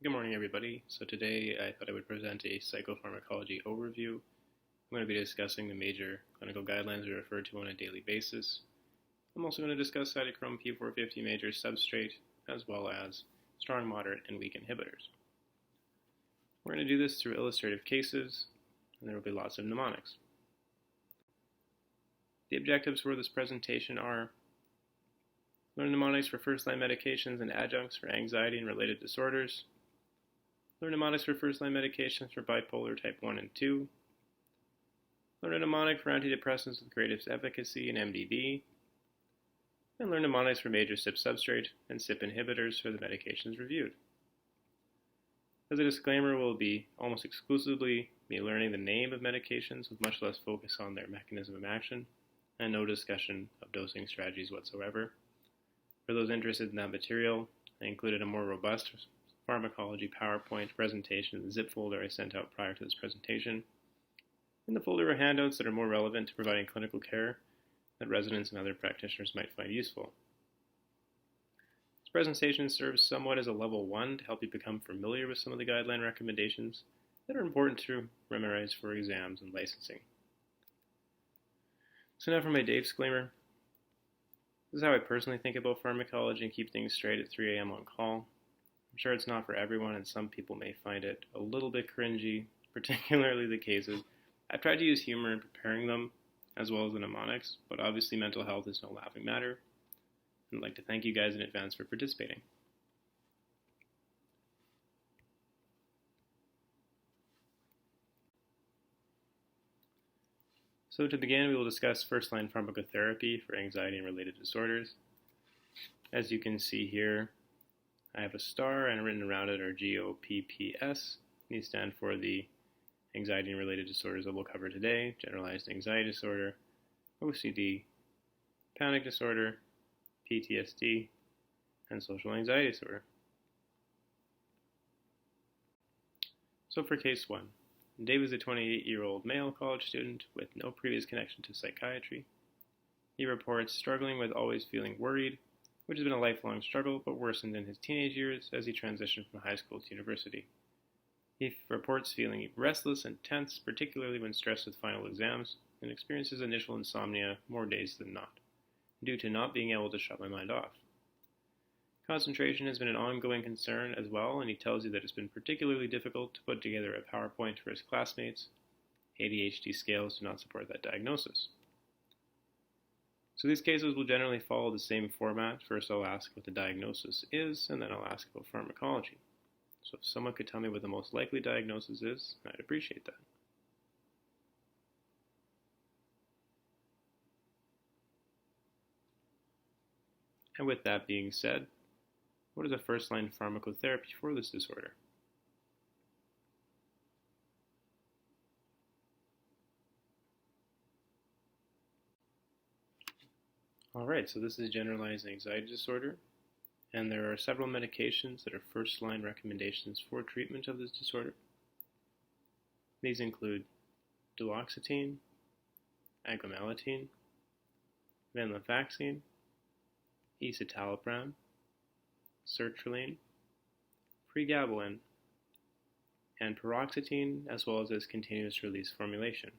Good morning, everybody. So today I thought I would present a psychopharmacology overview. I'm going to be discussing the major clinical guidelines we refer to on a daily basis. I'm also going to discuss cytochrome P450 major substrate, as well as strong, moderate, and weak inhibitors. We're going to do this through illustrative cases, and there will be lots of mnemonics. The objectives for this presentation are: learn mnemonics for first-line medications and adjuncts for anxiety and related disorders. Learn mnemonics for first-line medications for bipolar type 1 and 2. Learn a mnemonic for antidepressants with greatest efficacy in MDD. And learn mnemonics for major CYP substrate and CYP inhibitors for the medications reviewed. As a disclaimer, we'll be almost exclusively learning the name of medications with much less focus on their mechanism of action and no discussion of dosing strategies whatsoever. For those interested in that material, I included a more robust pharmacology PowerPoint presentation in the zip folder I sent out prior to this presentation. In the folder are handouts that are more relevant to providing clinical care that residents and other practitioners might find useful. This presentation serves somewhat as a level 1 to help you become familiar with some of the guideline recommendations that are important to memorize for exams and licensing. So now for my day disclaimer. This is how I personally think about pharmacology and keep things straight at 3 a.m. on call. I'm sure it's not for everyone, and some people may find it a little bit cringy, particularly the cases. I've tried to use humor in preparing them, as well as the mnemonics, but obviously mental health is no laughing matter. I'd like to thank you guys in advance for participating. So to begin, we will discuss first-line pharmacotherapy for anxiety and related disorders. As you can see here, I have a star, and written around it are GOPPS. These stand for the anxiety and related disorders that we'll cover today: generalized anxiety disorder, OCD, panic disorder, PTSD, and social anxiety disorder. So for case 1, Dave is a 28-year-old male college student with no previous connection to psychiatry. He reports struggling with always feeling worried, which has been a lifelong struggle, but worsened in his teenage years as he transitioned from high school to university. He reports feeling restless and tense, particularly when stressed with final exams, and experiences initial insomnia more days than not, due to not being able to shut my mind off. Concentration has been an ongoing concern as well, and he tells you that it's been particularly difficult to put together a PowerPoint for his classmates. ADHD scales do not support that diagnosis. So these cases will generally follow the same format. First I'll ask what the diagnosis is, and then I'll ask about pharmacology. So if someone could tell me what the most likely diagnosis is, I'd appreciate that. And with that being said, what is a first-line pharmacotherapy for this disorder? Alright, so this is generalized anxiety disorder, and there are several medications that are first-line recommendations for treatment of this disorder. These include duloxetine, agomelatine, venlafaxine, escitalopram, sertraline, pregabalin, and paroxetine, as well as its continuous release formulation.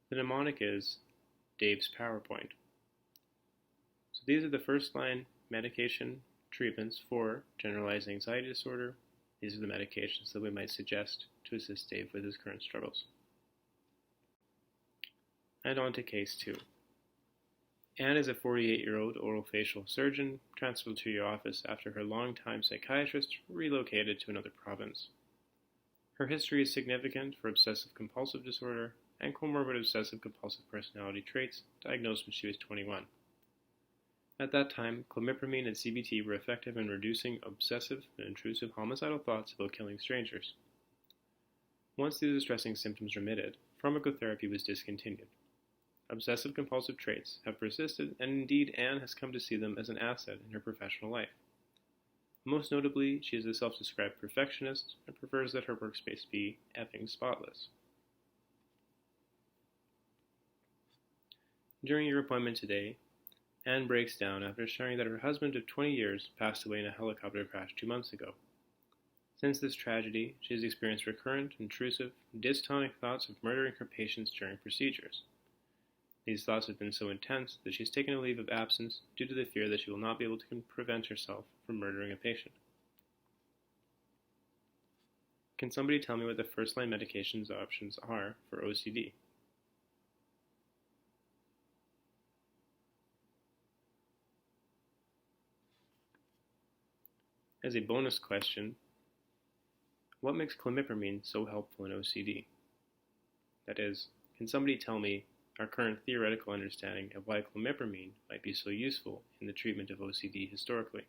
The mnemonic is Dave's PowerPoint. So these are the first-line medication treatments for generalized anxiety disorder. These are the medications that we might suggest to assist Dave with his current struggles. And on to case 2. Anne is a 48-year-old orofacial surgeon transferred to your office after her longtime psychiatrist relocated to another province. Her history is significant for obsessive-compulsive disorder and comorbid obsessive-compulsive personality traits diagnosed when she was 21. At that time, clomipramine and CBT were effective in reducing obsessive and intrusive homicidal thoughts about killing strangers. Once these distressing symptoms remitted, pharmacotherapy was discontinued. Obsessive-compulsive traits have persisted, and indeed Anne has come to see them as an asset in her professional life. Most notably, she is a self-described perfectionist and prefers that her workspace be effing spotless. During your appointment today, Anne breaks down after sharing that her husband of 20 years passed away in a helicopter crash 2 months ago. Since this tragedy, she has experienced recurrent, intrusive, dystonic thoughts of murdering her patients during procedures. These thoughts have been so intense that she has taken a leave of absence due to the fear that she will not be able to prevent herself from murdering a patient. Can somebody tell me what the first-line medications options are for OCD? As a bonus question, what makes clomipramine so helpful in OCD? That is, can somebody tell me our current theoretical understanding of why clomipramine might be so useful in the treatment of OCD historically?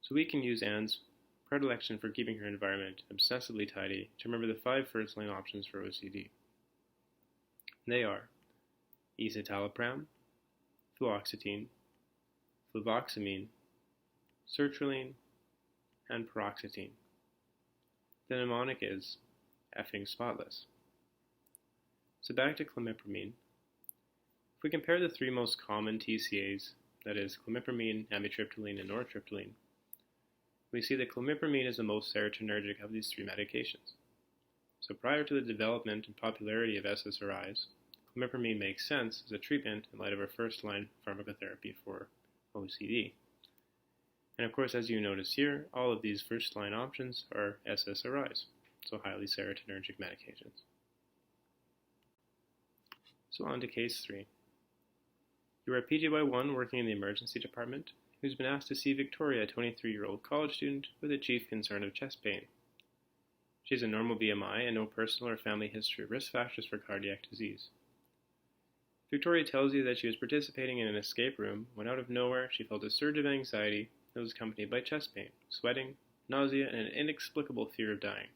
So we can use Anne's predilection for keeping her environment obsessively tidy to remember the 5 first-line options for OCD. They are escitalopram, fluoxetine, fluvoxamine, sertraline, and paroxetine. The mnemonic is effing spotless. So back to clomipramine. If we compare the 3 most common TCAs, that is clomipramine, amitriptyline, and nortriptyline, we see that clomipramine is the most serotonergic of these 3 medications. So prior to the development and popularity of SSRIs, clomipramine makes sense as a treatment in light of our first-line pharmacotherapy for OCD. And of course, as you notice here, all of these first-line options are SSRIs, so highly serotonergic medications. So on to case 3. You are a PGY1 working in the emergency department who's been asked to see Victoria, a 23-year-old college student with a chief concern of chest pain. She has a normal BMI and no personal or family history of risk factors for cardiac disease. Victoria tells you that she was participating in an escape room when out of nowhere she felt a surge of anxiety that was accompanied by chest pain, sweating, nausea, and an inexplicable fear of dying.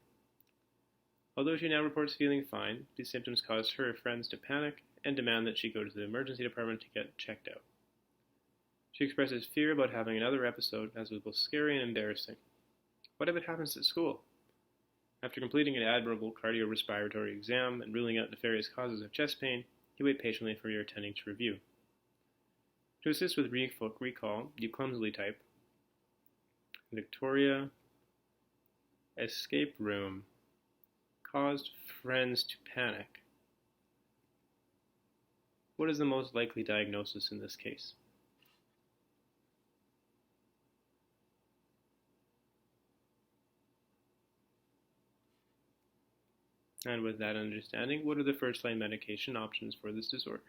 Although she now reports feeling fine, these symptoms caused her friends to panic and demand that she go to the emergency department to get checked out. She expresses fear about having another episode as it was both scary and embarrassing. What if it happens at school? After completing an admirable cardiorespiratory exam and ruling out nefarious causes of chest pain, you wait patiently for your attending to review. To assist with recall, you clumsily type, Victoria, escape room, caused friends to panic. What is the most likely diagnosis in this case? And with that understanding, what are the first-line medication options for this disorder?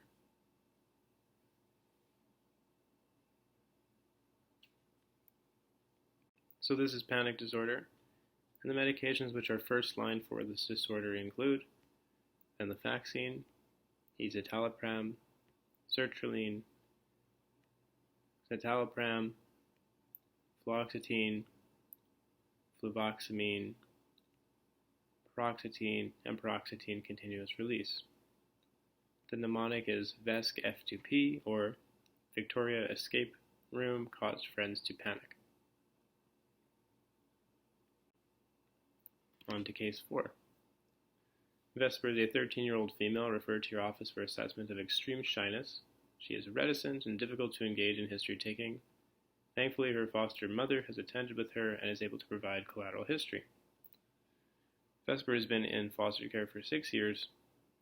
So this is panic disorder, and the medications which are first-line for this disorder include venlafaxine, escitalopram, sertraline, citalopram, fluoxetine, fluvoxamine, paroxetine, and paroxetine continuous release. The mnemonic is VESC F2P, or Victoria escape room caused friends to panic. On to case 4. Vesper is a 13-year-old female referred to your office for assessment of extreme shyness. She is reticent and difficult to engage in history-taking. Thankfully, her foster mother has attended with her and is able to provide collateral history. Vesper has been in foster care for 6 years.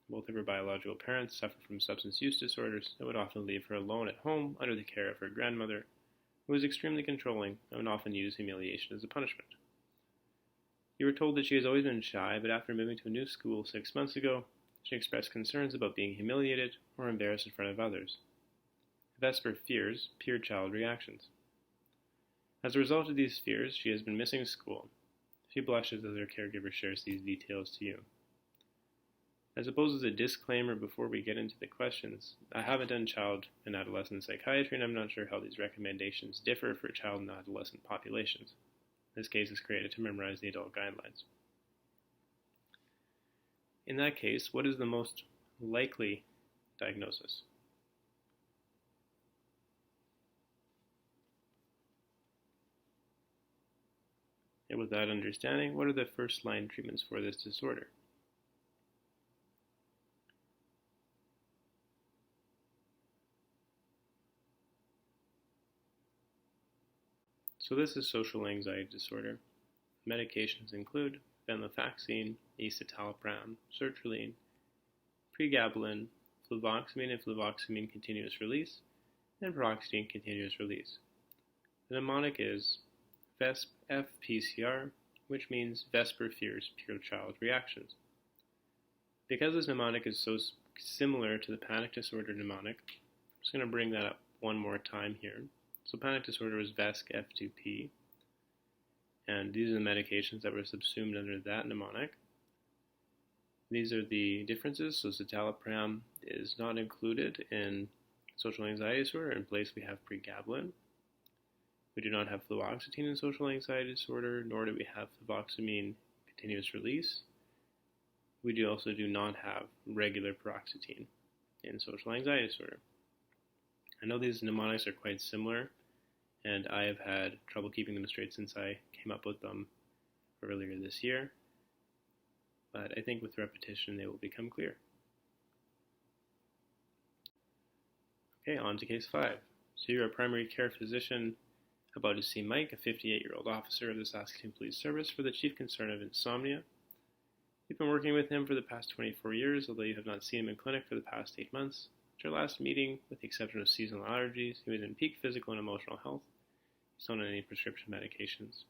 Both of her biological parents suffer from substance use disorders and would often leave her alone at home under the care of her grandmother, who was extremely controlling and would often use humiliation as a punishment. You were told that she has always been shy, but after moving to a new school 6 months ago, she expressed concerns about being humiliated or embarrassed in front of others. Vesper fears peer-child reactions. As a result of these fears, she has been missing school. She blushes as her caregiver shares these details to you. I suppose as a disclaimer before we get into the questions, I haven't done child and adolescent psychiatry, and I'm not sure how these recommendations differ for child and adolescent populations. This case is created to memorize the adult guidelines. In that case, what is the most likely diagnosis? And with that understanding, what are the first-line treatments for this disorder? So this is social anxiety disorder. Medications include venlafaxine, escitalopram, sertraline, pregabalin, fluvoxamine and fluvoxamine continuous release, and paroxetine continuous release. The mnemonic is VESP-F-PCR, which means Vesper fears pure child reactions. Because this mnemonic is so similar to the panic disorder mnemonic, I'm just going to bring that up one more time here. So panic disorder was VESC-F2P, and these are the medications that were subsumed under that mnemonic. These are the differences. So citalopram is not included in social anxiety disorder. In place we have pregabalin. We do not have fluoxetine in social anxiety disorder, nor do we have fluvoxamine continuous release. We also do not have regular paroxetine in social anxiety disorder. I know these mnemonics are quite similar, and I have had trouble keeping them straight since I came up with them earlier this year, but I think with repetition they will become clear. Okay, on to case 5. So you're a primary care physician about to see Mike, a 58-year-old officer of the Saskatoon Police Service, for the chief concern of insomnia. You've been working with him for the past 24 years, although you have not seen him in clinic for the past 8 months. At your last meeting, with the exception of seasonal allergies, he was in peak physical and emotional health. He's not on any prescription medications.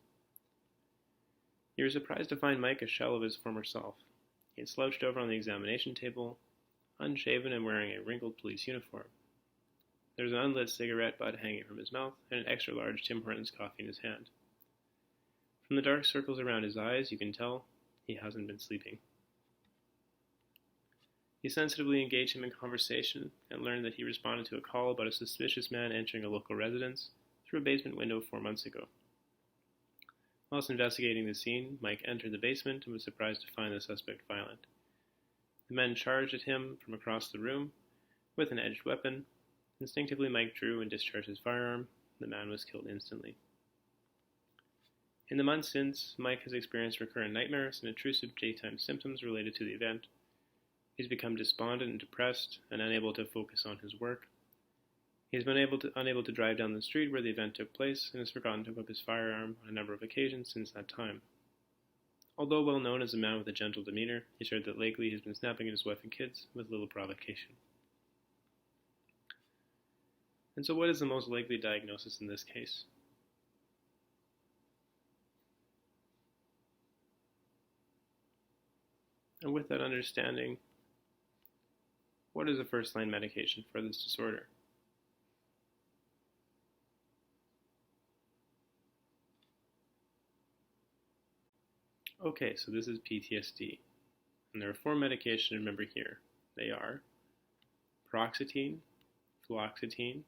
You were surprised to find Mike a shell of his former self. He had slouched over on the examination table, unshaven and wearing a wrinkled police uniform. There was an unlit cigarette butt hanging from his mouth, and an extra-large Tim Hortons coffee in his hand. From the dark circles around his eyes, you can tell he hasn't been sleeping. You sensitively engaged him in conversation and learned that he responded to a call about a suspicious man entering a local residence through a basement window 4 months ago. Whilst investigating the scene, Mike entered the basement and was surprised to find the suspect violent. The men charged at him from across the room with an edged weapon. Instinctively, Mike drew and discharged his firearm. The man was killed instantly. In the months since, Mike has experienced recurrent nightmares and intrusive daytime symptoms related to the event. He's become despondent and depressed and unable to focus on his work. He's been unable to drive down the street where the event took place and has forgotten to equip his firearm on a number of occasions since that time. Although well known as a man with a gentle demeanor, he shared that lately he's been snapping at his wife and kids with little provocation. And so what is the most likely diagnosis in this case? And with that understanding, what is the first-line medication for this disorder? Okay, so this is PTSD. And there are 4 medications to remember here. They are paroxetine, fluoxetine,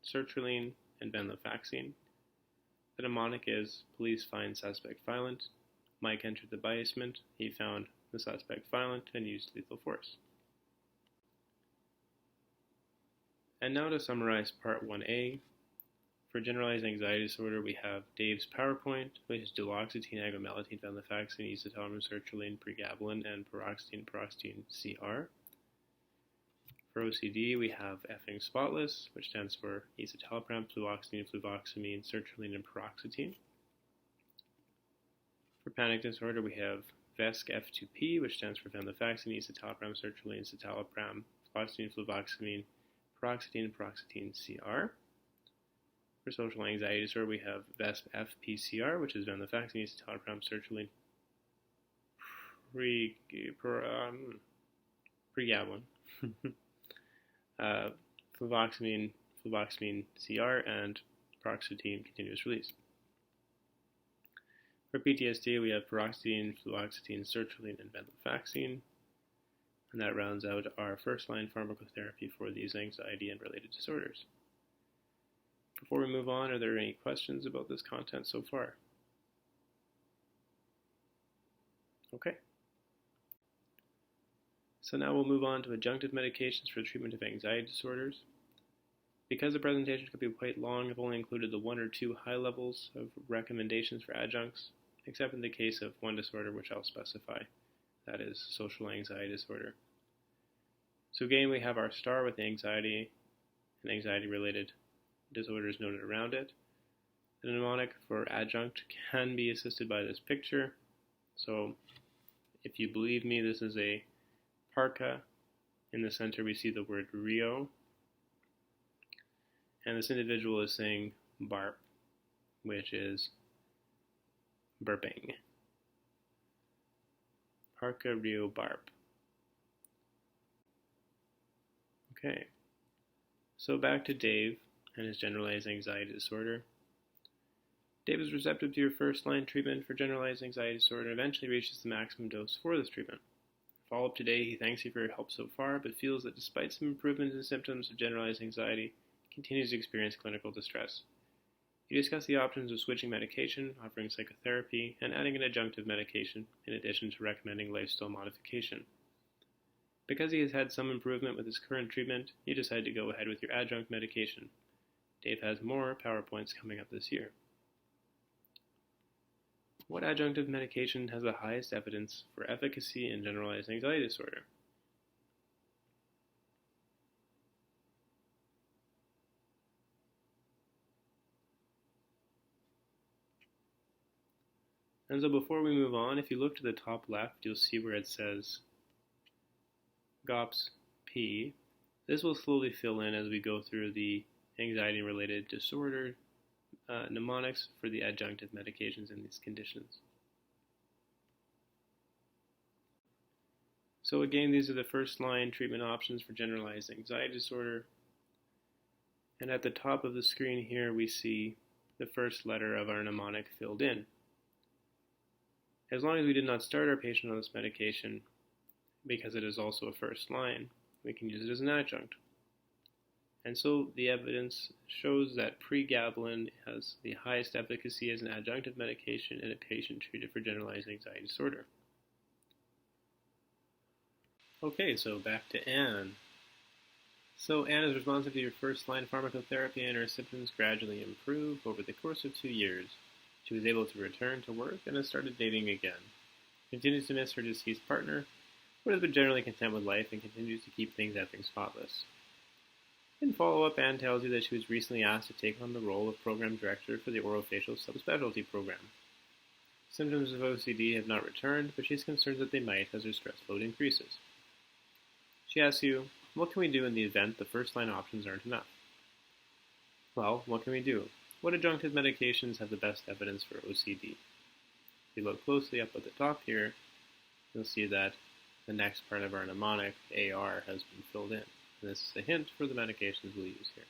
sertraline, and venlafaxine. The mnemonic is police find suspect violent. Mike entered the basement. He found the suspect violent and used lethal force. And now to summarize Part 1A. For generalized anxiety disorder, we have Dave's PowerPoint, which is duloxetine, agomelatine, venlafaxine, escitalopram, sertraline, pregabalin, and paroxetine CR. For OCD, we have effing spotless, which stands for escitalopram, fluoxetine, fluvoxamine, sertraline, and paroxetine. For panic disorder, we have VESC-F2P, which stands for venlafaxine, escitalopram, sertraline, citalopram, fluoxetine, fluvoxamine, paroxetine, and paroxetine CR. For social anxiety disorder, we have VESP-F-PCR, which is venlafaxine, escitalopram, sertraline, pregabalin, fluvoxamine CR, and paroxetine continuous release. For PTSD, we have paroxetine, fluoxetine, sertraline, and venlafaxine, and that rounds out our first-line pharmacotherapy for these anxiety and related disorders. Before we move on, are there any questions about this content so far? Okay. So now we'll move on to adjunctive medications for the treatment of anxiety disorders. Because the presentation could be quite long, I've only included the 1 or 2 high levels of recommendations for adjuncts, except in the case of one disorder which I'll specify, that is social anxiety disorder. So again, we have our star with anxiety and anxiety-related disorders noted around it. The mnemonic for adjunct can be assisted by this picture. So if you believe me, this is a parka. In the center we see the word Rio. And this individual is saying barp, which is burping. Parka, Rio, barp. Okay, so back to Dave and his generalized anxiety disorder. Dave is receptive to your first-line treatment for generalized anxiety disorder and eventually reaches the maximum dose for this treatment. Follow-up today, he thanks you for your help so far, but feels that despite some improvements in symptoms of generalized anxiety, he continues to experience clinical distress. You discuss the options of switching medication, offering psychotherapy, and adding an adjunctive medication, in addition to recommending lifestyle modification. Because he has had some improvement with his current treatment, you decide to go ahead with your adjunct medication. Dave has more PowerPoints coming up this year. What adjunctive medication has the highest evidence for efficacy in generalized anxiety disorder? And so before we move on, if you look to the top left, you'll see where it says GOPS P. This will slowly fill in as we go through the anxiety-related disorder mnemonics for the adjunctive medications in these conditions. So again, these are the first-line treatment options for generalized anxiety disorder. And at the top of the screen here, we see the first letter of our mnemonic filled in. As long as we did not start our patient on this medication, because it is also a first line, we can use it as an adjunct. And so the evidence shows that pregabalin has the highest efficacy as an adjunctive medication in a patient treated for generalized anxiety disorder. Okay, so back to Anne. So Anne is responsive to your first-line pharmacotherapy and her symptoms gradually improve over the course of 2 years. She was able to return to work and has started dating again. Continues to miss her deceased partner, but has been generally content with life and continues to keep things effing spotless. In follow-up, Anne tells you that she was recently asked to take on the role of program director for the orofacial subspecialty program. Symptoms of OCD have not returned, but she is concerned that they might as her stress load increases. She asks you, what can we do in the event the first-line options aren't enough? Well, what can we do? What adjunctive medications have the best evidence for OCD? If you look closely up at the top here, you'll see that the next part of our mnemonic, AR, has been filled in. And this is a hint for the medications we'll use here.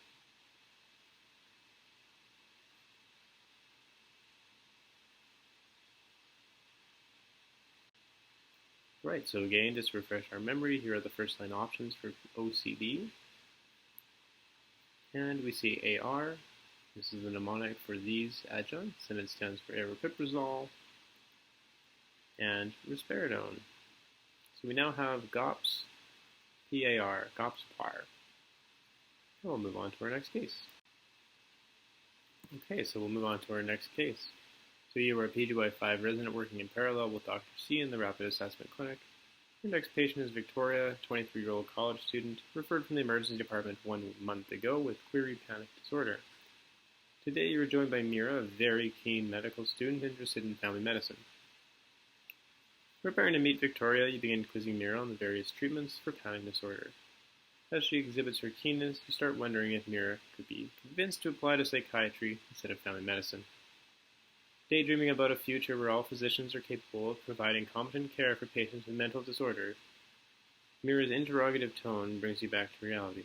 Right, so again, just to refresh our memory, here are the first line options for OCD. And we see AR. This is the mnemonic for these adjuncts, and it stands for aripiprazole and risperidone. So we now have GOPS, PAR, GOPS PAR. And we'll move on to our next case. Okay, so we'll move on to our next case. So you are a PGY5 resident working in parallel with Dr. C in the Rapid Assessment Clinic. Your next patient is Victoria, 23-year-old college student, referred from the emergency department 1 month ago with query panic disorder. Today you are joined by Mira, a very keen medical student interested in family medicine. Preparing to meet Victoria, you begin quizzing Mira on the various treatments for panic disorder. As she exhibits her keenness, you start wondering if Mira could be convinced to apply to psychiatry instead of family medicine. Daydreaming about a future where all physicians are capable of providing competent care for patients with mental disorders, Mira's interrogative tone brings you back to reality.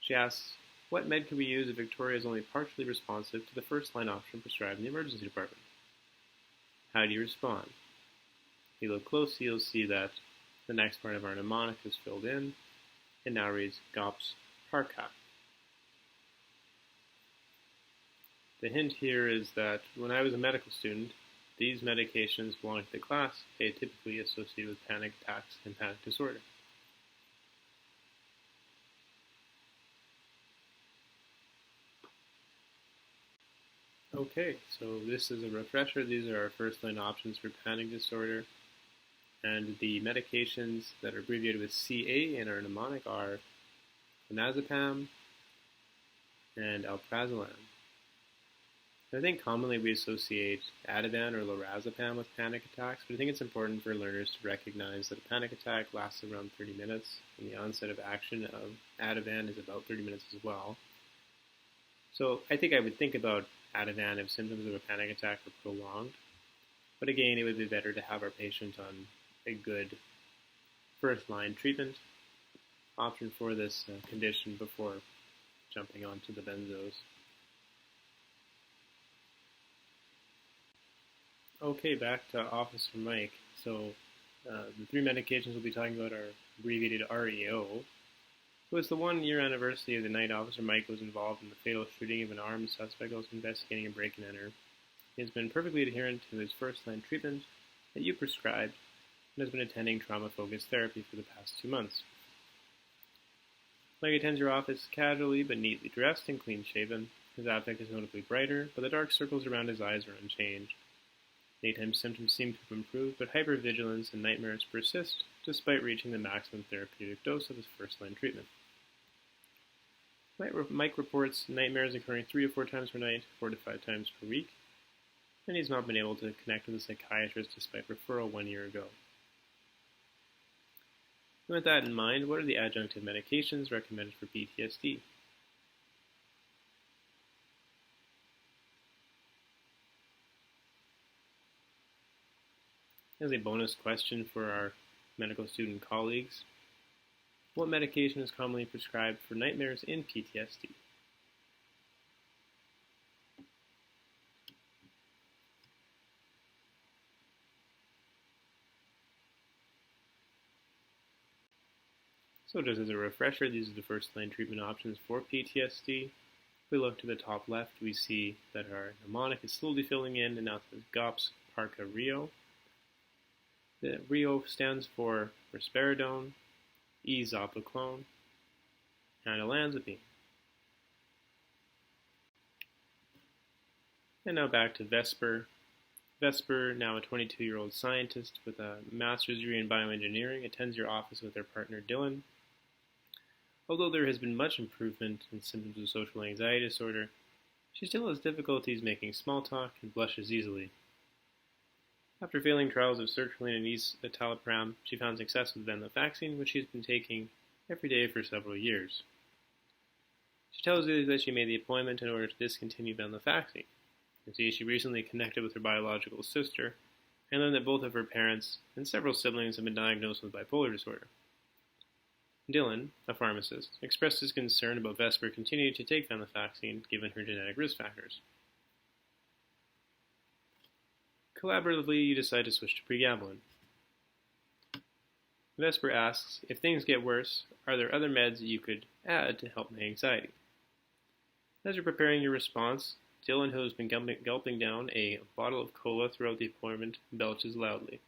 She asks, what med could we use if Victoria is only partially responsive to the first-line option prescribed in the emergency department? How do you respond? If you look closely, you'll see that the next part of our mnemonic is filled in. It now reads GOPS PARCA. The hint here is that when I was a medical student, these medications belonging to the class atypically associated with panic attacks and panic disorder. Okay, so this is a refresher. These are our first-line options for panic disorder. And the medications that are abbreviated with CA in our mnemonic are clonazepam and alprazolam. I think commonly we associate Ativan or lorazepam with panic attacks, but I think it's important for learners to recognize that a panic attack lasts around 30 minutes, and the onset of action of Ativan is about 30 minutes as well. So I think I would think about Ativan if symptoms of a panic attack were prolonged, but again, it would be better to have our patient on a good first-line treatment option for this condition before jumping onto the benzos. Okay, back to Officer Mike. So the three medications we'll be talking about are abbreviated REO. So it's the 1-year anniversary of the night Officer Mike was involved in the fatal shooting of an armed suspect who was investigating a break-and-enter. He has been perfectly adherent to his first-line treatment that you prescribed and has been attending trauma-focused therapy for the past 2 months. Mike attends your office casually but neatly dressed and clean-shaven. His affect is notably brighter, but the dark circles around his eyes are unchanged. Daytime symptoms seem to have improved, but hypervigilance and nightmares persist despite reaching the maximum therapeutic dose of his first-line treatment. Mike reports nightmares occurring 3 to 4 times per night, 4 to 5 times per week, and he's not been able to connect with a psychiatrist despite referral 1 year ago. And with that in mind, what are the adjunctive medications recommended for PTSD? As a bonus question for our medical student colleagues, what medication is commonly prescribed for nightmares in PTSD? So just as a refresher, these are the first-line treatment options for PTSD. If we look to the top left, we see that our mnemonic is slowly filling in, and now it says GOPS, PARCA, REO. The REO stands for risperidone, cytochrome, and olanzapine. And now back to Vesper. Vesper, now a 22-year-old scientist with a master's degree in bioengineering, attends your office with her partner Dylan. Although there has been much improvement in symptoms of social anxiety disorder, she still has difficulties making small talk and blushes easily. After failing trials of sertraline and escitalopram, she found success with venlafaxine, which she has been taking every day for several years. She tells you that she made the appointment in order to discontinue venlafaxine. You see, she recently connected with her biological sister and learned that both of her parents and several siblings have been diagnosed with bipolar disorder. Dylan, a pharmacist, expressed his concern about Vesper continuing to take venlafaxine given her genetic risk factors. Collaboratively, you decide to switch to pregabalin. Vesper asks, if things get worse, are there other meds that you could add to help my anxiety? As you're preparing your response, Dylan, who has been gulping down a bottle of cola throughout the appointment, belches loudly.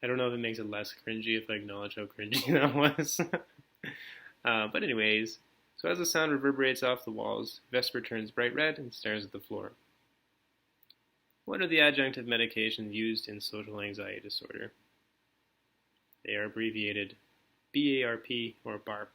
I don't know if it makes it less cringy if I acknowledge how cringy that was. But anyways, so as the sound reverberates off the walls, Vesper turns bright red and stares at the floor. What are the adjunctive medications used in social anxiety disorder? They are abbreviated BARP or BARP.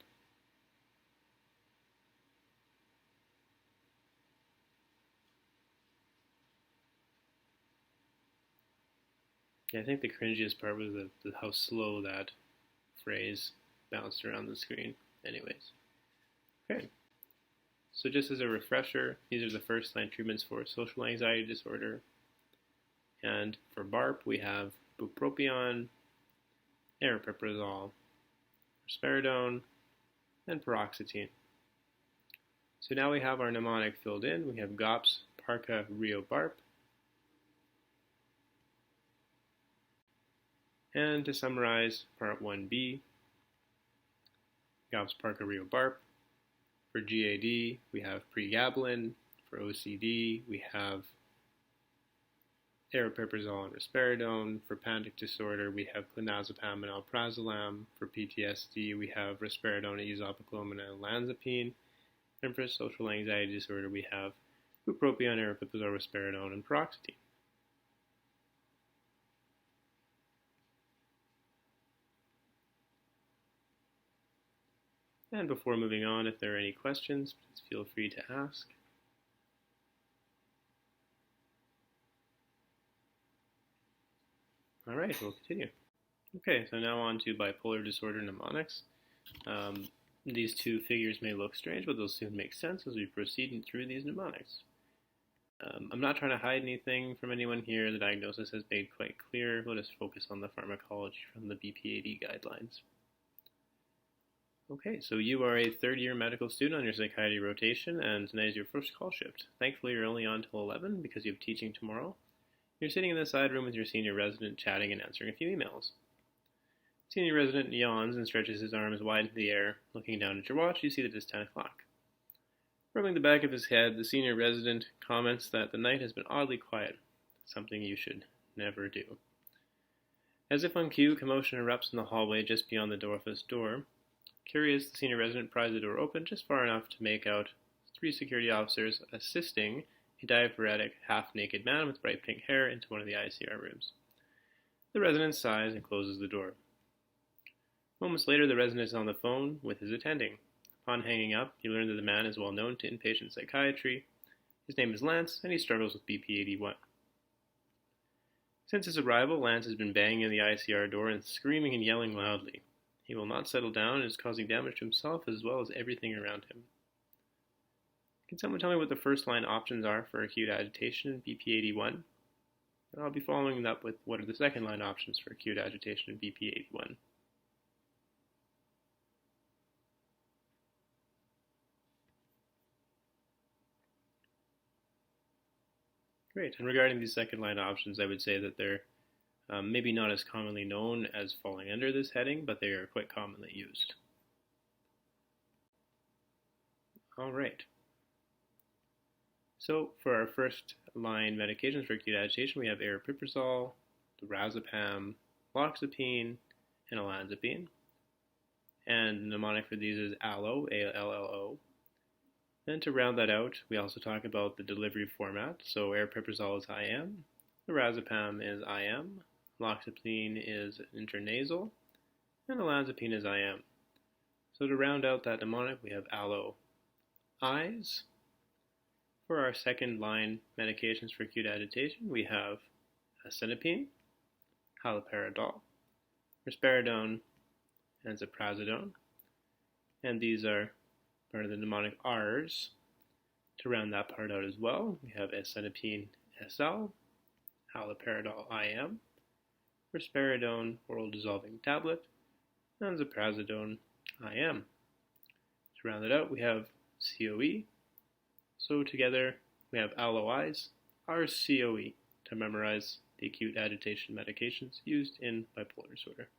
Yeah, I think the cringiest part was how slow that phrase bounced around the screen. Anyways. Okay. So just as a refresher, these are the first-line treatments for social anxiety disorder. And for BARP, we have bupropion, aripiprazole, risperidone, and paroxetine. So now we have our mnemonic filled in. We have GOPS, PARCA, REO, BARP. And to summarize, Part 1B, GOPS, PARCA, REO, BARP. For GAD, we have pregabalin. For OCD, we have aripiprazole and risperidone. For panic disorder, we have clonazepam and alprazolam. For PTSD, we have risperidone, ezopiclone, and olanzapine. And for social anxiety disorder, we have bupropion, aripiprazole, risperidone, and paroxetine. And before moving on, if there are any questions, please feel free to ask. All right, we'll continue. Okay, so now on to bipolar disorder mnemonics. These two figures may look strange, but they'll soon make sense as we proceed through these mnemonics. I'm not trying to hide anything from anyone here. The diagnosis has made quite clear. Let us focus on the pharmacology from the BPAD guidelines. Okay, so you are a third-year medical student on your psychiatry rotation, and tonight is your first call shift. Thankfully, you're only on till 11 because you have teaching tomorrow. You're sitting in the side room with your senior resident, chatting and answering a few emails. Senior resident yawns and stretches his arms wide into the air. Looking down at your watch, you see that it's 10 o'clock. Rubbing the back of his head, the senior resident comments that the night has been oddly quiet, something you should never do. As if on cue, commotion erupts in the hallway just beyond the office door. Curious, the senior resident pries the door open just far enough to make out 3 security officers assisting a diaphoretic, half-naked man with bright pink hair into one of the ICR rooms. The resident sighs and closes the door. Moments later, the resident is on the phone with his attending. Upon hanging up, you learn that the man is well known to inpatient psychiatry. His name is Lance, and he struggles with BP81. Since his arrival, Lance has been banging on the ICR door and screaming and yelling loudly. He will not settle down and is causing damage to himself as well as everything around him. Can someone tell me what the first line options are for acute agitation in BP81? And I'll be following up with what are the second line options for acute agitation in BP81. Great, and regarding these second line options, I would say that they're maybe not as commonly known as falling under this heading, but they are quite commonly used. All right. So for our first line medications for acute agitation, we have aripiprazole, diazepam, loxapine, and olanzapine. And the mnemonic for these is ALLO, A-L-L-O. Then to round that out, we also talk about the delivery format. So aripiprazole is IM, diazepam is IM, loxapine is intranasal, and olanzapine is IM. So to round out that mnemonic, we have ALLO, I's. For our second line medications for acute agitation, we have acenapine, haloperidol, risperidone, and ziprasidone. And these are part of the mnemonic R's. To round that part out as well, we have acenapine SL, haloperidol IM, risperidone oral dissolving tablet, and ziprasidone IM. To round it out, we have COE. So together, we have ALLO-I's, RCOE to memorize the acute agitation medications used in bipolar disorder.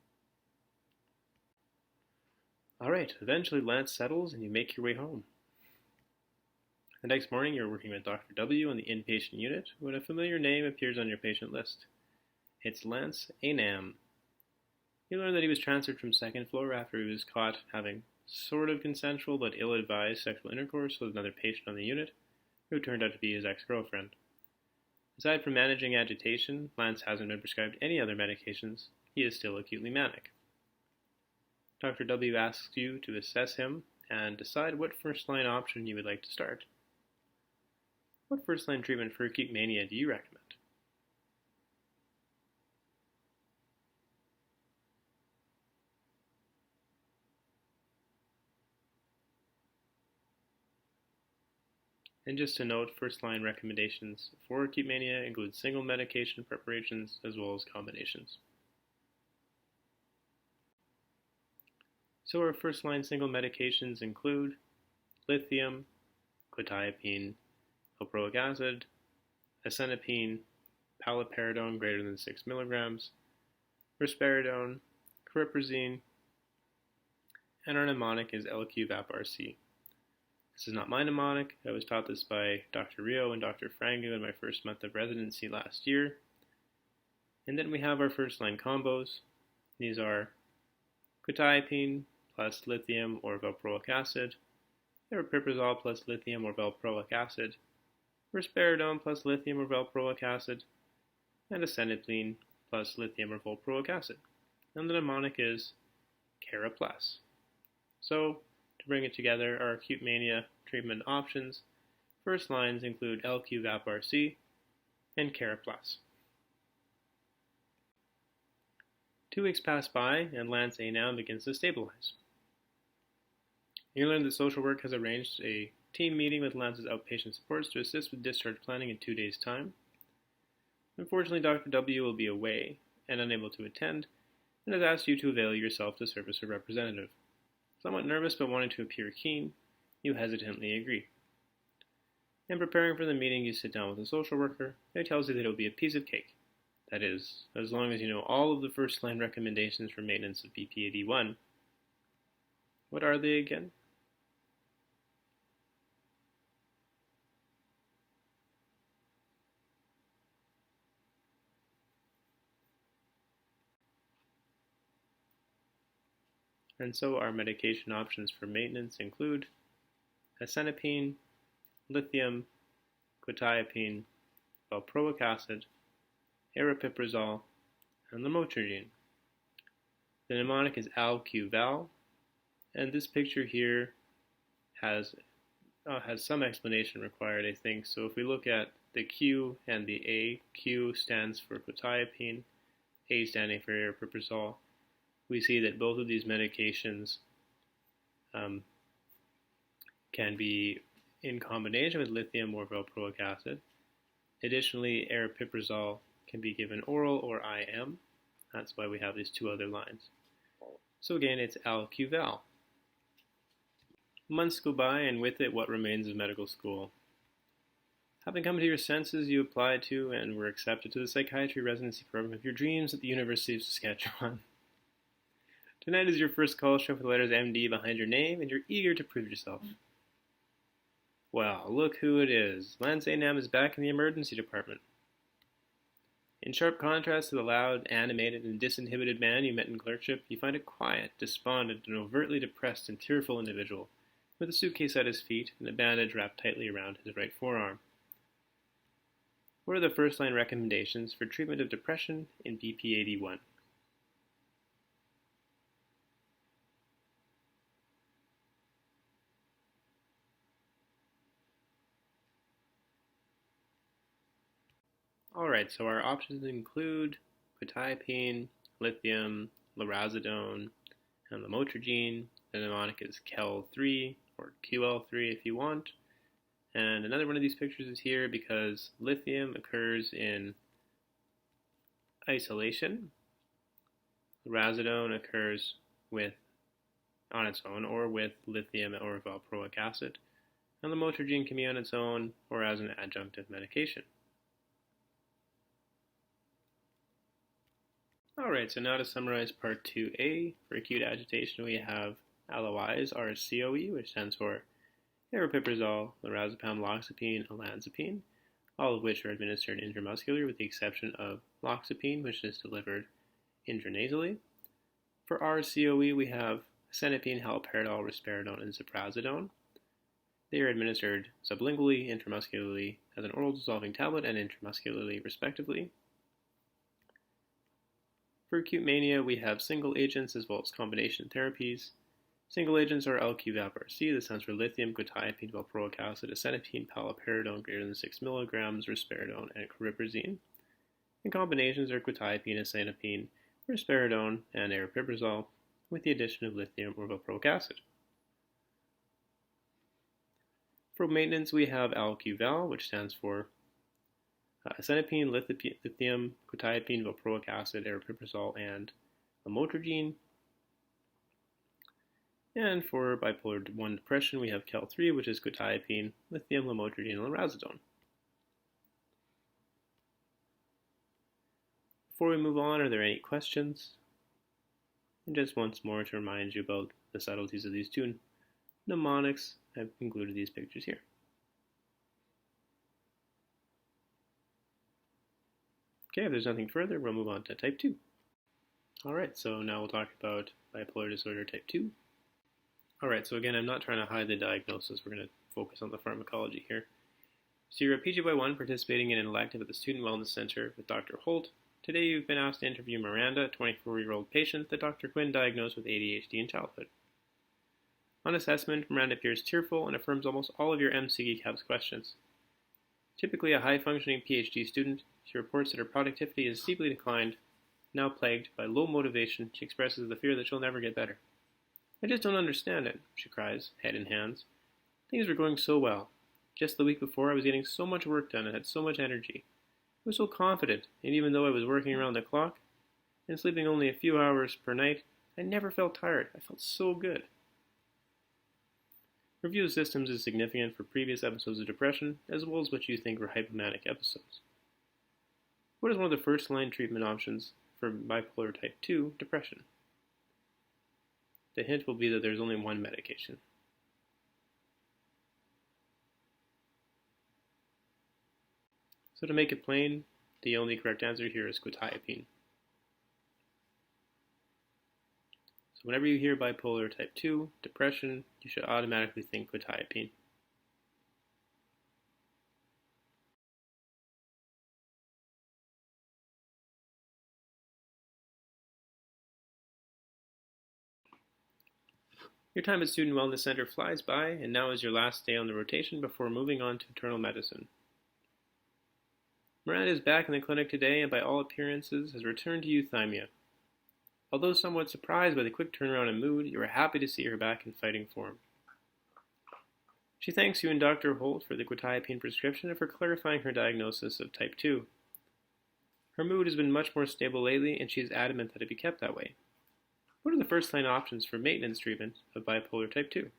All right, eventually Lance settles and you make your way home. The next morning, you're working with Dr. W in the inpatient unit when a familiar name appears on your patient list. It's Lance Anam. You learn that he was transferred from second floor after he was caught having sort of consensual but ill-advised sexual intercourse with another patient on the unit, who turned out to be his ex-girlfriend. Aside from managing agitation, Lance hasn't been prescribed any other medications. He is still acutely manic. Dr. W asks you to assess him and decide what first-line option you would like to start. What first-line treatment for acute mania do you recommend? And just to note, first-line recommendations for acute mania include single medication preparations as well as combinations. So our first-line single medications include lithium, quetiapine, valproic acid, acenapine, paliperidone greater than 6 milligrams, risperidone, cariprazine, and our mnemonic is LQ-VAP-RC. This is not my mnemonic. I was taught this by Dr. Rio and Dr. Frangu in my first month of residency last year. And then we have our first line combos. These are quetiapine plus lithium or valproic acid, aripiprazole plus lithium or valproic acid, risperidone plus lithium or valproic acid, and asenapine plus lithium or valproic acid. And the mnemonic is Cara Plus. So, to bring it together, our acute mania treatment options, first lines include LQ-VAP-RC and Cara Plus. 2 weeks pass by and Lance A now begins to stabilize. You learn that social work has arranged a team meeting with Lance's outpatient supports to assist with discharge planning in 2 days' time. Unfortunately, Dr. W will be away and unable to attend, and has asked you to avail yourself to serve as her representative. Somewhat nervous but wanting to appear keen, you hesitantly agree. In preparing for the meeting, you sit down with a social worker who tells you that it will be a piece of cake. That is, as long as you know all of the first-line recommendations for maintenance of BP81. What are they again? And so our medication options for maintenance include asenapine, lithium, quetiapine, valproic acid, aripiprazole, and lamotrigine. The mnemonic is AL-Q-Val, and this picture here has some explanation required, I think. So if we look at the Q and the A, Q stands for quetiapine, A standing for aripiprazole. We see that both of these medications can be in combination with lithium or valproic acid. Additionally, aripiprazole can be given oral or IM. That's why we have these 2 other lines. So again, it's AL-Q-Val. Months go by, and with it, what remains of medical school. Having come to your senses, you applied to and were accepted to the psychiatry residency program of your dreams at the University of Saskatchewan. Tonight is your first call shift with the letters MD behind your name, and you're eager to prove yourself. Well, look who it is. Lance A-Nam is back in the emergency department. In sharp contrast to the loud, animated, and disinhibited man you met in clerkship, you find a quiet, despondent, and overtly depressed and tearful individual, with a suitcase at his feet and a bandage wrapped tightly around his right forearm. What are the first-line recommendations for treatment of depression in BP81? Alright, so our options include quetiapine, lithium, lurasidone, and lamotrigine. The mnemonic is KEL3 or QL3 if you want. And another one of these pictures is here because lithium occurs in isolation. Lurasidone occurs on its own or with lithium or valproic acid. And lamotrigine can be on its own or as an adjunctive medication. Alright, so now to summarize Part 2A, for acute agitation we have LOIs, RCOE, which stands for aripiprazole, lorazepam, loxapine, olanzapine, all of which are administered intramuscular with the exception of loxapine, which is delivered intranasally. For RCOE we have asenapine, haloperidol, risperidone, and ziprasidone. They are administered sublingually, intramuscularly, as an oral dissolving tablet, and intramuscularly, respectively. For acute mania, we have single agents as well as combination therapies. Single agents are LQ-VAP-RC, that stands for lithium, quetiapine, valproic acid, asenapine, paliperidone greater than 6 milligrams, risperidone, and cariprazine. And combinations are quetiapine, asenapine, risperidone, and aripiprazole, with the addition of lithium or valproic acid. For maintenance, we have AL-Q-Val, which stands for asenapine, lithium, quetiapine, valproic acid, aripiprazole, and lamotrigine. And for bipolar 1 depression, we have KEL3, which is quetiapine, lithium, lamotrigine, and lurasidone. Before we move on, are there any questions? And just once more to remind you about the subtleties of these 2 mnemonics, I've included these pictures here. Okay, if there's nothing further, we'll move on to type 2. Alright, so now we'll talk about bipolar disorder type 2. Alright, so again, I'm not trying to hide the diagnosis. We're going to focus on the pharmacology here. So you're a PGY1 participating in an elective at the Student Wellness Center with Dr. Holt. Today you've been asked to interview Miranda, a 24-year-old patient that Dr. Quinn diagnosed with ADHD in childhood. On assessment, Miranda appears tearful and affirms almost all of your MCGCAPS questions. Typically a high-functioning PhD student, she reports that her productivity has steeply declined. Now plagued by low motivation, she expresses the fear that she'll never get better. I just don't understand it, she cries, head in hands. Things were going so well. Just the week before, I was getting so much work done and had so much energy. I was so confident, and even though I was working around the clock and sleeping only a few hours per night, I never felt tired. I felt so good. Review of systems is significant for previous episodes of depression, as well as what you think were hypomanic episodes. What is one of the first-line treatment options for bipolar type 2 depression? The hint will be that there's only one medication. So to make it plain, the only correct answer here is quetiapine. So whenever you hear bipolar type 2 depression, you should automatically think quetiapine. Your time at Student Wellness Center flies by, and now is your last day on the rotation before moving on to internal medicine. Miranda is back in the clinic today and by all appearances has returned to euthymia. Although somewhat surprised by the quick turnaround in mood, you are happy to see her back in fighting form. She thanks you and Dr. Holt for the quetiapine prescription and for clarifying her diagnosis of type 2. Her mood has been much more stable lately, and she is adamant that it be kept that way. What are the first-line options for maintenance treatment of bipolar type 2?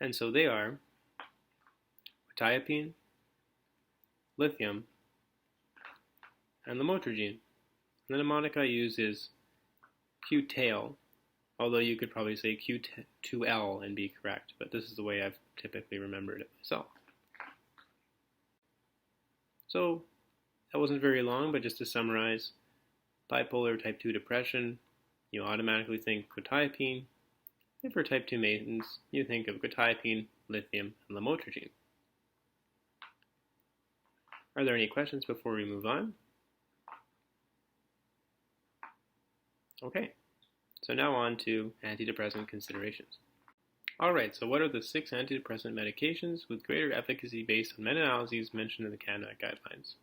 And so they are quetiapine, lithium, and lamotrigine. And the mnemonic I use is Q-tail, although you could probably say Q2L and be correct, but this is the way I've typically remembered it myself. So that wasn't very long, but just to summarize, bipolar type 2 depression, you automatically think quetiapine, and for type 2 maintenance, you think of quetiapine, lithium, and lamotrigine. Are there any questions before we move on? Okay, so now on to antidepressant considerations. Alright, so what are the 6 antidepressant medications with greater efficacy based on meta-analyses mentioned in the CANMAT guidelines?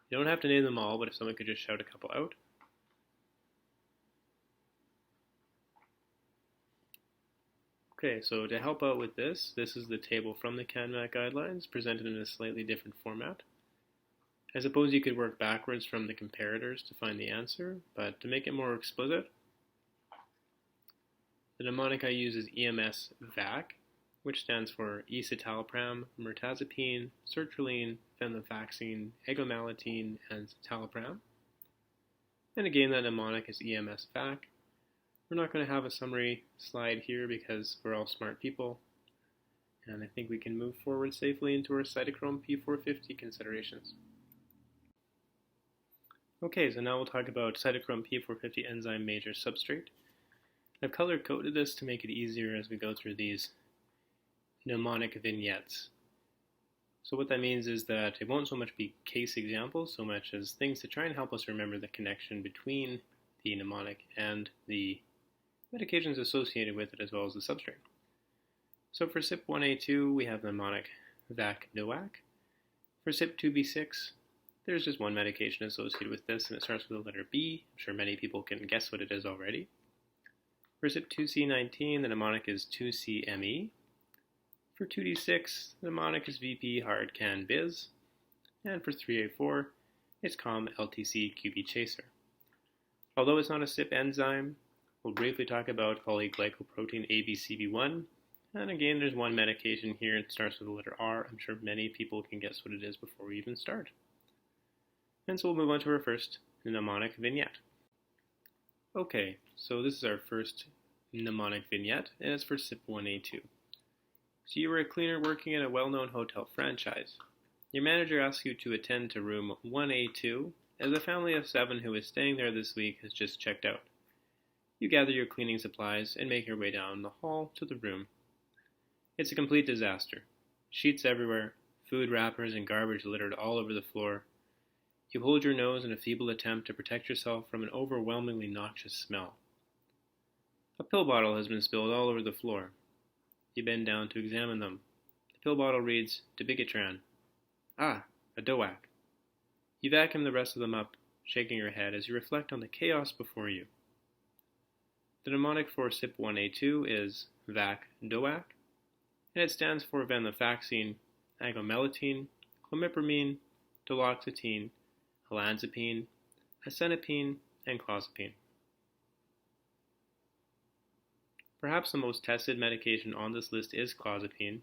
You don't have to name them all, but if someone could just shout a couple out. Okay, so to help out with this is the table from the CANMAT guidelines presented in a slightly different format. I suppose you could work backwards from the comparators to find the answer, but to make it more explicit, the mnemonic I use is EMS-VAC, which stands for escitalopram, mirtazapine, sertraline, venlafaxine, agomelatine, and citalopram. And again, that mnemonic is EMS-VAC. We're not going to have a summary slide here because we're all smart people, and I think we can move forward safely into our cytochrome P450 considerations. Okay, so now we'll talk about cytochrome P450 enzyme major substrate. I've color-coded this to make it easier as we go through these mnemonic vignettes. So what that means is that it won't so much be case examples so much as things to try and help us remember the connection between the mnemonic and the medications associated with it as well as the substrate. So for CYP1A2 we have the mnemonic VAC-NOAC. For CYP2B6 there's just one medication associated with this and it starts with the letter B. I'm sure many people can guess what it is already. For CYP2C19 the mnemonic is 2CME. For 2D6 the mnemonic is VP hard can biz. And for 3A4 it's COM LTC QB chaser. Although it's not a CYP enzyme, we'll briefly talk about polyglycoprotein ABCB1. And again, there's one medication here. It starts with the letter R. I'm sure many people can guess what it is before we even start. And so we'll move on to our first mnemonic vignette. Okay, so this is our first mnemonic vignette, and it's for CYP1A2. So you were a cleaner working in a well-known hotel franchise. Your manager asks you to attend to room 1A2 as a family of 7 who is staying there this week has just checked out. You gather your cleaning supplies and make your way down the hall to the room. It's a complete disaster. Sheets everywhere, food wrappers and garbage littered all over the floor. You hold your nose in a feeble attempt to protect yourself from an overwhelmingly noxious smell. A pill bottle has been spilled all over the floor. You bend down to examine them. The pill bottle reads, Dabigatran. Ah, a DOAC. You vacuum the rest of them up, shaking your head as you reflect on the chaos before you. The mnemonic for CYP1A2 is VAC-DOAC, and it stands for venlafaxine, agomelatine, clomipramine, duloxetine, olanzapine, asenapine, and clozapine. Perhaps the most tested medication on this list is clozapine,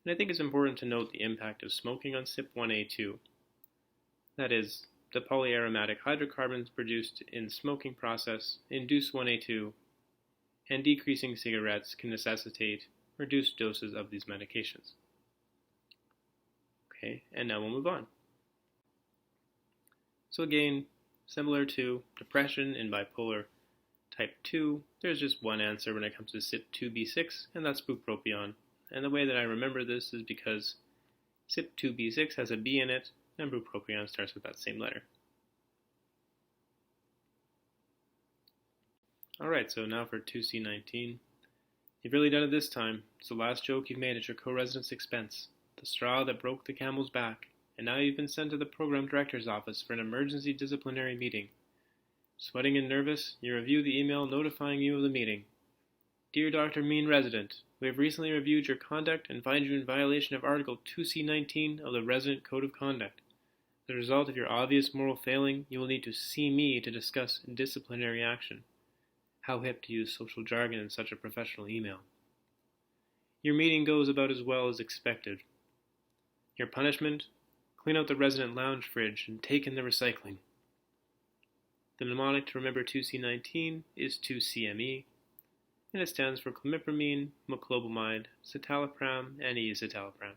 and I think it's important to note the impact of smoking on CYP1A2. That is, the polyaromatic hydrocarbons produced in smoking process induce 1A2, and decreasing cigarettes can necessitate reduced doses of these medications. Okay, and now we'll move on. So again, similar to depression in bipolar type 2, there's just one answer when it comes to CYP2B6, and that's bupropion. And the way that I remember this is because CYP2B6 has a B in it, and bupropion starts with that same letter. Alright, so now for 2C19. You've really done it this time. It's the last joke you've made at your co-resident's expense. The straw that broke the camel's back. And now you've been sent to the program director's office for an emergency disciplinary meeting. Sweating and nervous, you review the email notifying you of the meeting. Dear Dr. Mean Resident, we have recently reviewed your conduct and find you in violation of Article 2C19 of the Resident Code of Conduct. As a result of your obvious moral failing, you will need to see me to discuss disciplinary action. How hip to use social jargon in such a professional email. Your meeting goes about as well as expected. Your punishment? Clean out the resident lounge fridge and take in the recycling. The mnemonic to remember 2C19 is 2CME, and it stands for clomipramine, moclobamide, citalopram, and escitalopram.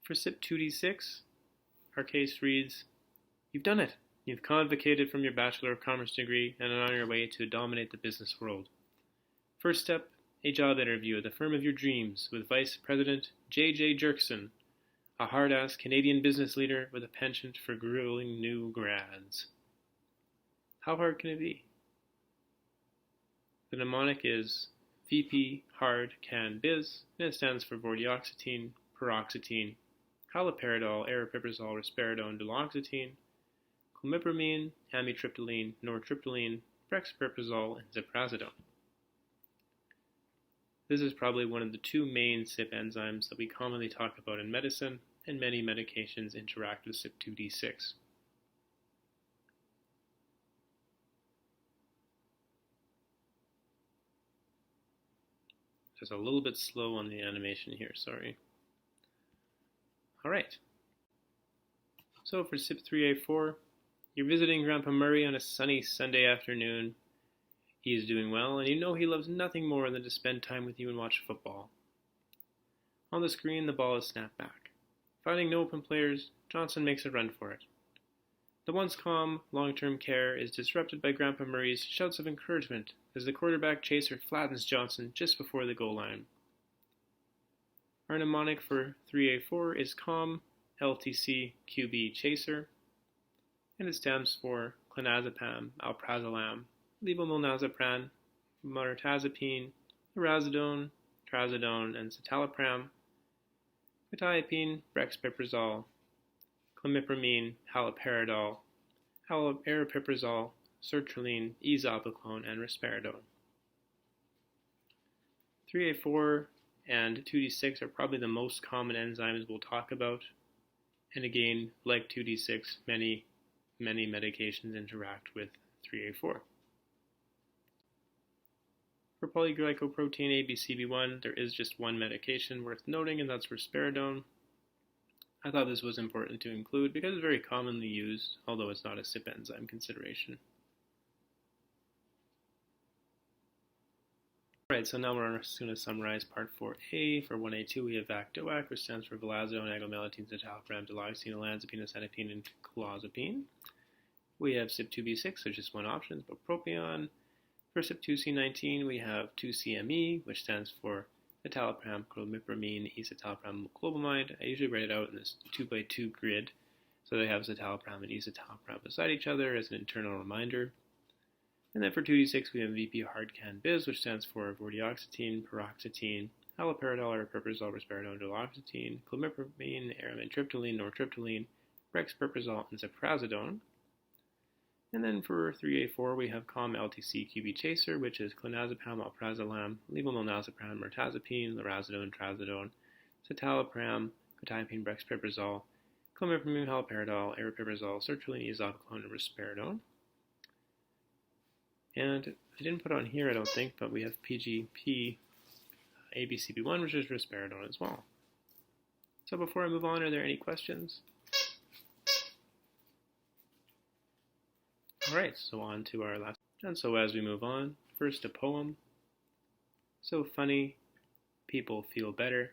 For CYP2D6, our case reads, You've done it! You've convocated from your Bachelor of Commerce degree and are on your way to dominate the business world. First step, a job interview at the firm of your dreams with Vice President J.J. Jerkson, a hard-ass Canadian business leader with a penchant for grueling new grads. How hard can it be? The mnemonic is VP Hard Can Biz, and it stands for vortioxetine, paroxetine, haloperidol, aripiprazole, risperidone, duloxetine, clomipramine, amitriptyline, nortriptyline, brexpiprazole, and ziprasidone. This is probably one of the two main CYP enzymes that we commonly talk about in medicine, and many medications interact with CYP2D6. Just a little bit slow on the animation here, sorry. Alright. So for CYP3A4, you're visiting Grandpa Murray on a sunny Sunday afternoon. He is doing well, and you know he loves nothing more than to spend time with you and watch football. On the screen, the ball is snapped back. Finding no open players, Johnson makes a run for it. The once calm, long-term care is disrupted by Grandpa Murray's shouts of encouragement as the quarterback chaser flattens Johnson just before the goal line. Our mnemonic for 3A4 is CALM, LTC, QB Chaser, and it stands for clonazepam, alprazolam, levomilnazepam, mirtazapine, irazodone, trazodone, and citalopram, quetiapine, brexpiprazole, clomipramine, haloperidol, aripiprazole, sertraline, ezopiclone, and risperidone. 3A4 and 2D6 are probably the most common enzymes we'll talk about. And again, like 2D6, many medications interact with 3A4. For polyglycoprotein ABCB1, there is just one medication worth noting, and that's risperidone. I thought this was important to include because it's very commonly used, although it's not a CYP enzyme consideration. Alright, so now we're just going to summarize part 4A. For 1A2, we have VAC-DOAC, which stands for vilazodone, agomelatine, citalopram, duloxetine, olanzapine, acenapine, and clozapine. We have CYP2B6, which is one option, but propion. For CYP2C19, we have 2CME, which stands for citalopram, clomipramine, escitalopram, clobamide. I usually write it out in this 2x2 grid, so they have citalopram and escitalopram beside each other as an internal reminder. And then for 2D6, we have VP hard CAN-BIS, which stands for vortioxetine, paroxetine, haloperidol, aripiprazole, risperidone, duloxetine, clomipramine, amitriptyline, nortriptyline, brexpiprazole, and ziprasidone. And then for 3A4, we have COM-LTC QB chaser, which is clonazepam, alprazolam, levomilnazepam, mirtazapine, lorazepam, trazodone, citalopram, quetiapine, brexpiprazole, clomipramine, haloperidol, aripiprazole, sertraline, ezopiclone, and risperidone. And I didn't put on here, I don't think, but we have PGP ABCB1, which is risperidone as well. So before I move on, are there any questions? Alright, so on to our last. And so as we move on, first a poem. So funny, people feel better.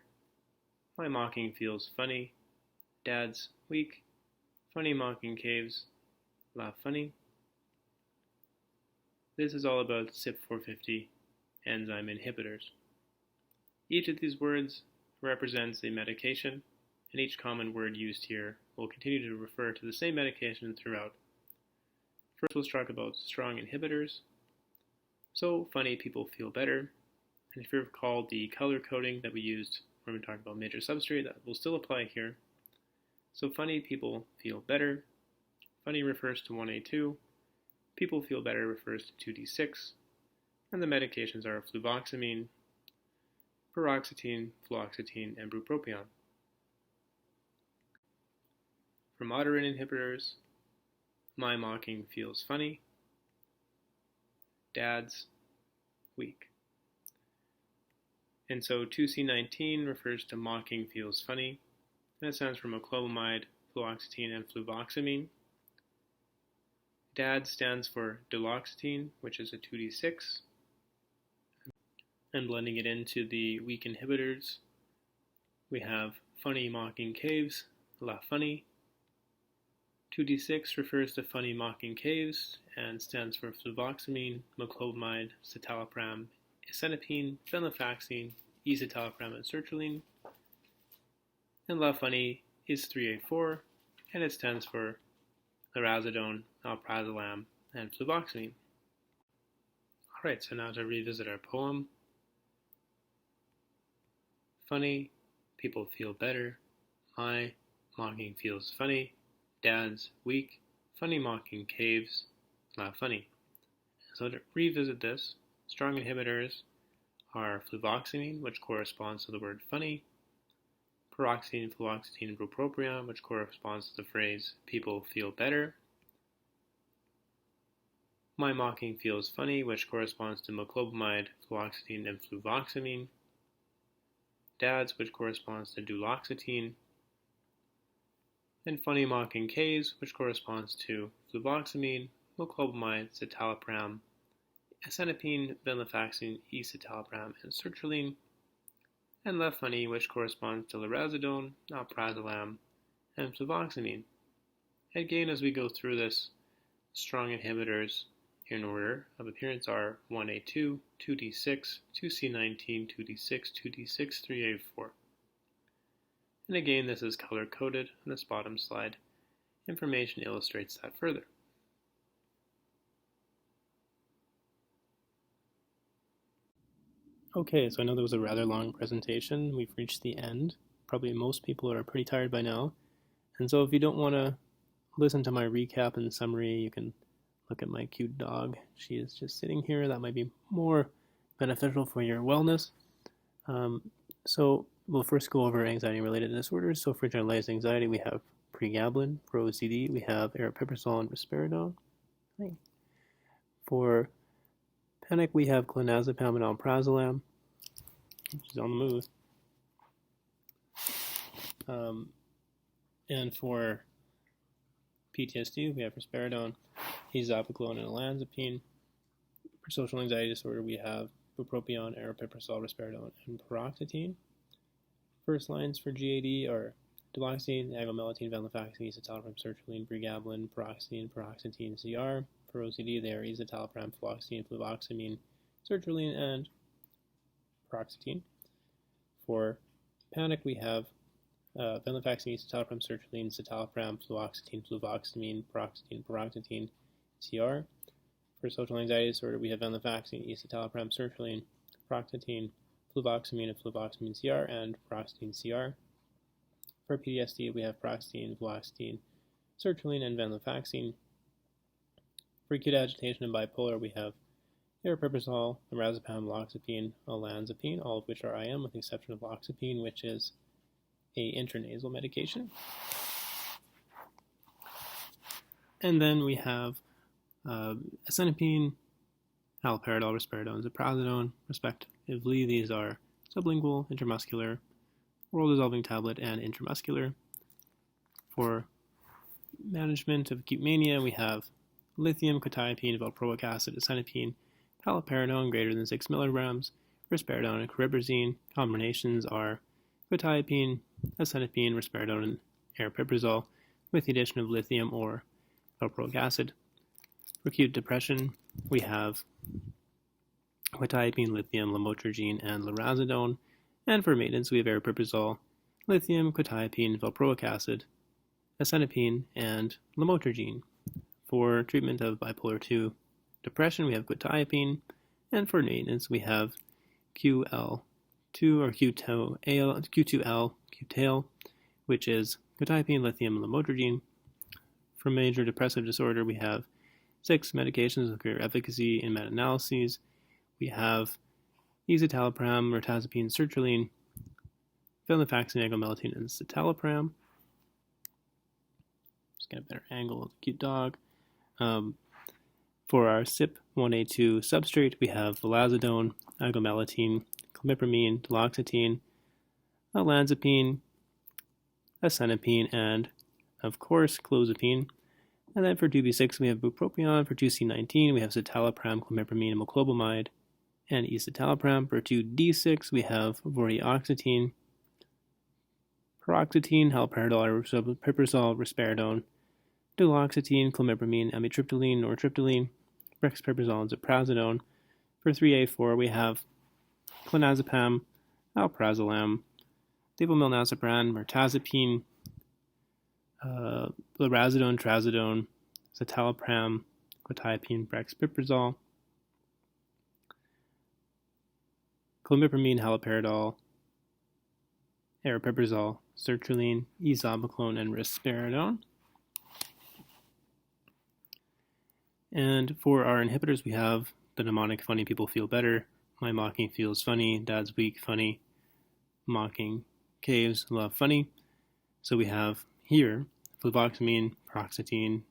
My mocking feels funny. Dad's weak. Funny mocking caves. Laugh funny. This is all about CYP450 enzyme inhibitors. Each of these words represents a medication, and each common word used here will continue to refer to the same medication throughout. First, we'll talk about strong inhibitors. So, funny, people feel better. And if you recall the color coding that we used when we talked about major substrate, that will still apply here. So, funny, people feel better. Funny refers to 1A2. People feel better refers to 2D6. And the medications are fluvoxamine, paroxetine, fluoxetine, and bupropion. For moderate inhibitors, my mocking feels funny. Dad's weak. And so 2C19 refers to mocking feels funny. And it stands for moclobamide, fluoxetine, and fluvoxamine. DAD stands for duloxetine, which is a 2D6. And blending it into the weak inhibitors, we have funny mocking caves, la funny. 2D6 refers to funny mocking caves and stands for fluvoxamine, moclobamide, citalopram, acenapine, venlafaxine, escitalopram, and sertraline. And la funny is 3A4, and it stands for lorazepam, alprazolam, and fluvoxamine. Alright, so now to revisit our poem. Funny, people feel better. My mocking feels funny. Dad's weak. Funny mocking caves. Not funny. So to revisit this, strong inhibitors are fluvoxamine, which corresponds to the word funny. Paroxetine, fluoxetine, and bupropion, which corresponds to the phrase people feel better. My mocking feels funny, which corresponds to moclobamide, fluoxetine, and fluvoxamine. Dad's, which corresponds to duloxetine. And funny mocking caves, which corresponds to fluvoxamine, moclobamide, citalopram, acenapine, venlafaxine, escitalopram, and sertraline. And la funny, which corresponds to lorazepam, alprazolam, and fluvoxamine. Again, as we go through this, strong inhibitors in order of appearance are 1A2, 2D6, 2C19, 2D6, 2D6, 3A4. And again, this is color-coded on this bottom slide. Information illustrates that further. Okay, so I know that was a rather long presentation. We've reached the end. Probably most people are pretty tired by now. And so if you don't want to listen to my recap and summary, you can look at my cute dog. She is just sitting here. That might be more beneficial for your wellness. So we'll first go over anxiety-related disorders. So for generalized anxiety, we have pregabalin. For OCD, we have aripiprazole and risperidone. For panic, we have clonazepam and alprazolam, which is on the move. And for PTSD, we have risperidone, ezopiclone, and olanzapine. For social anxiety disorder, we have bupropion, aripiprazole, risperidone, and paroxetine. First lines for GAD are duloxetine, agomelatine, venlafaxine, citalopram, sertraline, pregabalin, paroxetine, CR. For OCD, they are escitalopram, fluoxetine, fluvoxamine, sertraline, and paroxetine. For panic, we have venlafaxine, citalopram, sertraline, citalopram, fluoxetine, fluvoxamine, paroxetine, CR. For social anxiety disorder, we have venlafaxine, escitalopram, sertraline, paroxetine, fluvoxamine, and fluvoxamine CR, and paroxetine CR. For PTSD, we have paroxetine, fluoxetine, sertraline, and venlafaxine. For acute agitation and bipolar, we have aripiprazole, lorazepam, loxapine, olanzapine, all of which are IM, with the exception of loxapine, which is a intranasal medication. And then we have asenapine, haloperidol, risperidone, ziprasidone, respectively. These are sublingual, intramuscular, oral dissolving tablet, and intramuscular. For management of acute mania, we have lithium, quetiapine, valproic acid, asenapine, haloperidone greater than 6 milligrams, risperidone, and cariprazine. Combinations are quetiapine, asenapine, risperidone, and aripiprazole, with the addition of lithium or valproic acid. For acute depression, we have quetiapine, lithium, lamotrigine, and lorazepam. And for maintenance, we have aripiprazole, lithium, quetiapine, valproic acid, asenapine, and lamotrigine. For treatment of bipolar 2 depression, we have quetiapine, and for maintenance, we have QL2 or Q2L, Qtail, which is quetiapine, lithium, and lamotrigine. For major depressive disorder, we have 6 medications with clear efficacy in meta-analyses. We have escitalopram, mirtazapine, sertraline, venlafaxine, agomelatine, and citalopram. Just get a better angle of the cute dog. For our CYP1A2 substrate, we have vilazodone, agomelatine, clomipramine, duloxetine, olanzapine, asenapine, and, of course, clozapine. And then for 2B6, we have bupropion. For 2C19, we have citalopram, clomipramine, and moclobamide, and escitalopram. For 2D6, we have vortioxetine, paroxetine, haloperidol, aripiprazole, risperidone, duloxetine, clomipramine, amitriptyline, nortriptyline, brexpiprazole, and ziprasidone. For 3A4, we have clonazepam, alprazolam, levomilnazepam, mirtazapine, lorazepam, trazodone, citalopram, quetiapine, brexpiprazole, clomipramine, haloperidol, aripiprazole, sertraline, ezobiclone, and risperidone. And for our inhibitors, we have the mnemonic funny people feel better, my mocking feels funny, dad's weak, funny, mocking, caves, love, funny. So we have here fluvoxamine, paroxetine,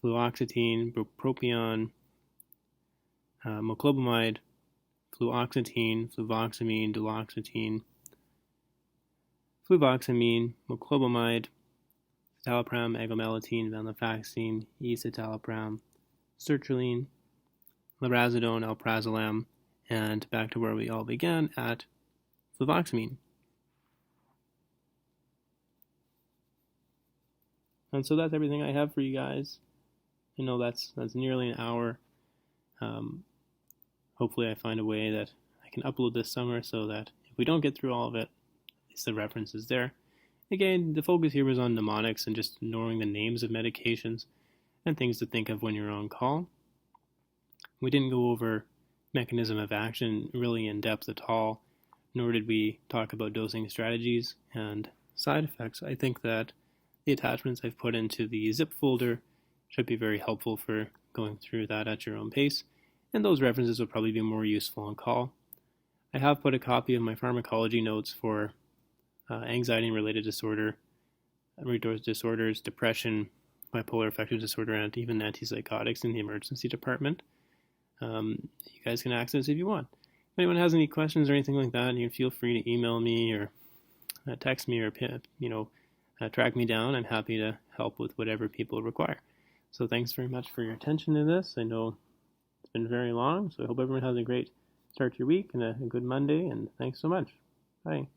fluoxetine, bupropion, moclobamide, fluoxetine, fluvoxamine, duloxetine, fluvoxamine, moclobamide, citalopram, agomelatine, venlafaxine, escitalopram, sertraline, lorazepam, alprazolam, and back to where we all began at fluvoxamine. And so that's everything I have for you guys. I know that's nearly an hour. Hopefully I find a way that I can upload this summer so that if we don't get through all of it, at least the reference is there. Again, the focus here was on mnemonics and just knowing the names of medications and things to think of when you're on call. We didn't go over mechanism of action really in depth at all, nor did we talk about dosing strategies and side effects. I think that the attachments I've put into the zip folder should be very helpful for going through that at your own pace, and those references will probably be more useful on call. I have put a copy of my pharmacology notes for anxiety-related disorder, disorders, depression, bipolar affective disorder, and even antipsychotics in the emergency department. You guys can access if you want. If anyone has any questions or anything like that, you can feel free to email me or text me or track me down. I'm happy to help with whatever people require. So thanks very much for your attention to this. I know it's It's been very long, so I hope everyone has a great start to your week and a good Monday, and thanks so much. Bye.